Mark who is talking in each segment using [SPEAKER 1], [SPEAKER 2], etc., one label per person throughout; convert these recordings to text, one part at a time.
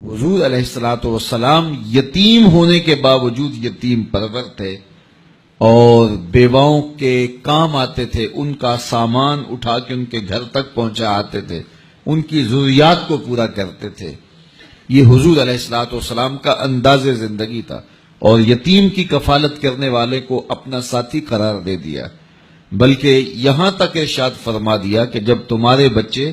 [SPEAKER 1] حضور علیہ الصلوۃ والسلام یتیم ہونے کے باوجود یتیم پرور تھے اور بیواؤں کے کام آتے تھے، ان کا سامان اٹھا کے ان کے گھر تک پہنچا آتے تھے، ان کی ضروریات کو پورا کرتے تھے۔ یہ حضور علیہ الصلوۃ والسلام کا انداز زندگی تھا، اور یتیم کی کفالت کرنے والے کو اپنا ساتھی قرار دے دیا، بلکہ یہاں تک ارشاد فرما دیا کہ جب تمہارے بچے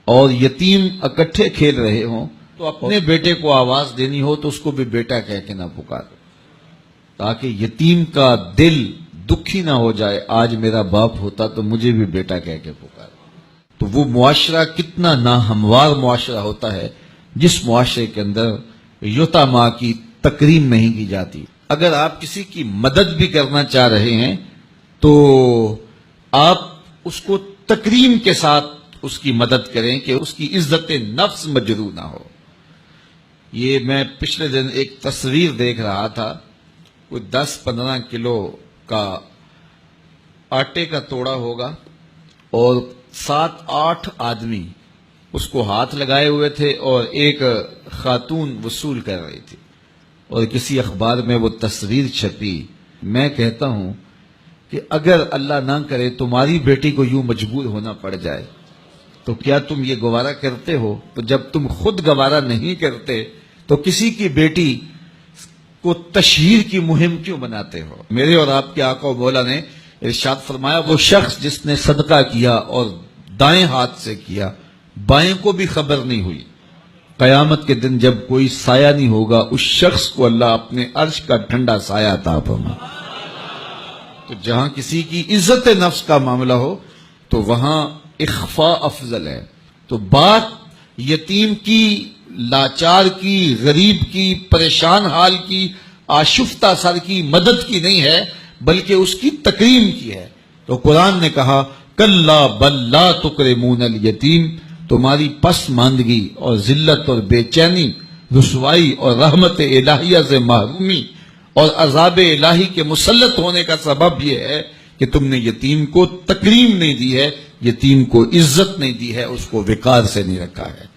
[SPEAKER 1] اور یتیم اکٹھے کھیل رہے ہوں تو اپنے بیٹے کو آواز دینی ہو تو اس کو بھی بیٹا کہہ کے نہ پکارو، تاکہ یتیم کا دل دکھی نہ ہو جائے، آج میرا باپ ہوتا تو مجھے بھی بیٹا کہہ کے پکارو۔ تو وہ معاشرہ کتنا ناہموار معاشرہ ہوتا ہے جس معاشرے کے اندر یتاما کی تکریم نہیں کی جاتی۔ اگر آپ کسی کی مدد بھی کرنا چاہ رہے ہیں تو آپ اس کو تکریم کے ساتھ اس کی مدد کریں کہ اس کی عزت نفس مجروح نہ ہو۔ یہ میں پچھلے دن ایک تصویر دیکھ رہا تھا، کوئی 10-15 کلو کا آٹے کا توڑا ہوگا اور 7-8 آدمی اس کو ہاتھ لگائے ہوئے تھے اور ایک خاتون وصول کر رہی تھی، اور کسی اخبار میں وہ تصویر چھپی۔ میں کہتا ہوں کہ اگر اللہ نہ کرے تمہاری بیٹی کو یوں مجبور ہونا پڑ جائے تو کیا تم یہ گوارا کرتے ہو؟ تو جب تم خود گوارا نہیں کرتے تو کسی کی بیٹی کو تشہیر کی مہم کیوں بناتے ہو؟ میرے اور آپ کے آقا و مولا نے ارشاد فرمایا، وہ شخص جس نے صدقہ کیا اور دائیں ہاتھ سے کیا، بائیں کو بھی خبر نہیں ہوئی، قیامت کے دن جب کوئی سایہ نہیں ہوگا اس شخص کو اللہ اپنے عرش کا ٹھنڈا سایہ عطا فرمائے۔ تو جہاں کسی کی عزت نفس کا معاملہ ہو تو وہاں اخفاء افضل ہے۔ تو بات یتیم کی، لاچار کی، غریب کی، پریشان حال کی، آشفتہ سر کی مدد کی نہیں ہے، بلکہ اس کی تکریم کی ہے۔ تو قرآن نے کہا کلا بل لا تکرمون الیتیم، تمہاری پسماندگی اور ذلت اور بے چینی، رسوائی اور رحمت الہیہ سے محرومی اور عذاب الہی کے مسلط ہونے کا سبب یہ ہے کہ تم نے یتیم کو تکریم نہیں دی ہے، یتیم کو عزت نہیں دی ہے، اس کو وقار سے نہیں رکھا ہے۔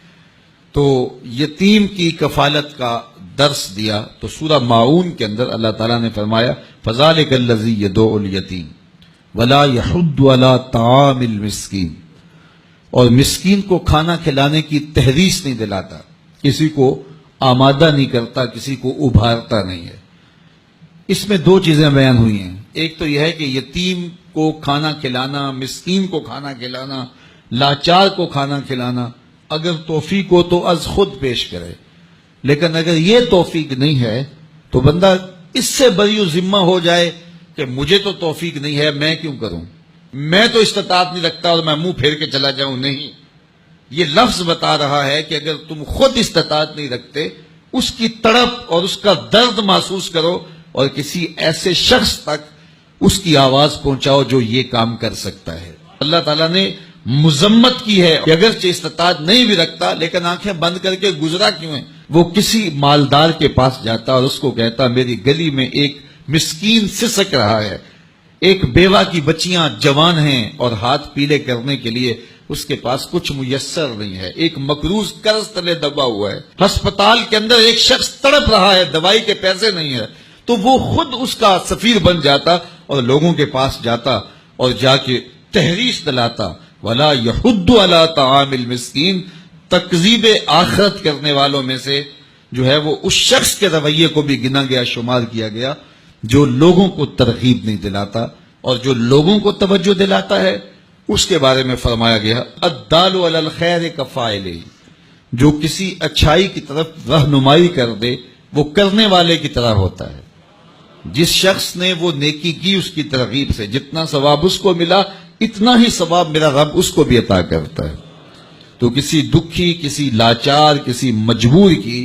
[SPEAKER 1] تو یتیم کی کفالت کا درس دیا تو سورہ ماعون کے اندر اللہ تعالیٰ نے فرمایا فَذَلِكَ الَّذِي يَدُعُّ الْيَتِيمَ وَلَا يَحُضُّ عَلَىٰ طَعَامِ الْمِسْكِينِ، اور مسکین کو کھانا کھلانے کی تحریص نہیں دلاتا، کسی کو آمادہ نہیں کرتا، کسی کو ابھارتا نہیں ہے۔ اس میں 2 چیزیں بیان ہوئی ہیں، ایک تو یہ ہے کہ یتیم کو کھانا کھلانا، مسکین کو کھانا کھلانا، لاچار کو کھانا کھلانا اگر توفیق ہو تو از خود پیش کرے، لیکن اگر یہ توفیق نہیں ہے تو بندہ اس سے بری ذمہ ہو جائے کہ مجھے تو توفیق نہیں ہے، میں کیوں کروں، میں تو استطاعت نہیں رکھتا اور میں منہ پھیر کے چلا جاؤں۔ نہیں، یہ لفظ بتا رہا ہے کہ اگر تم خود استطاعت نہیں رکھتے، اس کی تڑپ اور اس کا درد محسوس کرو اور کسی ایسے شخص تک اس کی آواز پہنچاؤ جو یہ کام کر سکتا ہے۔ اللہ تعالیٰ نے مذمت کی ہے کہ اگرچہ استطاعت نہیں بھی رکھتا لیکن آنکھیں بند کر کے گزرا کیوں ہے؟ وہ کسی مالدار کے پاس جاتا اور اس کو کہتا میری گلی میں ایک مسکین سسک رہا ہے، ایک بیوہ کی بچیاں جوان ہیں اور ہاتھ پیلے کرنے کے لیے اس کے پاس کچھ میسر نہیں ہے، ایک مقروض قرض تلے دبا ہوا ہے، ہسپتال کے اندر ایک شخص تڑپ رہا ہے، دوائی کے پیسے نہیں ہے، تو وہ خود اس کا سفیر بن جاتا اور لوگوں کے پاس جاتا اور جا کے تحریص دلاتا وَلَا يَحُضُّ عَلَىٰ طَعَامِ الْمِسْكِينِ، تکذیب آخرت کرنے والوں میں سے جو ہے وہ اس شخص کے رویے کو بھی گنا گیا، شمار کیا گیا جو لوگوں کو ترغیب نہیں دلاتا، اور جو لوگوں کو توجہ دلاتا ہے اس کے بارے میں فرمایا گیا الدال علی الخیر کفاعلہ، جو کسی اچھائی کی طرف رہنمائی کر دے وہ کرنے والے کی طرح ہوتا ہے۔ جس شخص نے وہ نیکی کی اس کی ترغیب سے جتنا ثواب اس کو ملا اتنا ہی ثواب میرا رب اس کو بھی عطا کرتا ہے۔ تو کسی دکھی، کسی لاچار، کسی مجبور کی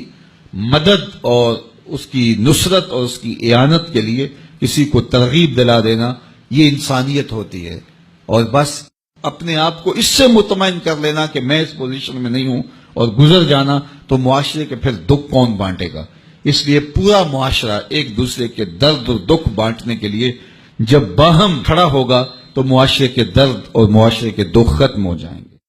[SPEAKER 1] مدد اور اس کی نصرت اور اس کی اعانت کے لیے کسی کو ترغیب دلا دینا یہ انسانیت ہوتی ہے، اور بس اپنے آپ کو اس سے مطمئن کر لینا کہ میں اس پوزیشن میں نہیں ہوں اور گزر جانا، تو معاشرے کے پھر دکھ کون بانٹے گا؟ اس لیے پورا معاشرہ ایک دوسرے کے درد اور دکھ بانٹنے کے لیے جب باہم کھڑا ہوگا تو معاشرے کے درد اور معاشرے کے دکھ ختم ہو جائیں گے۔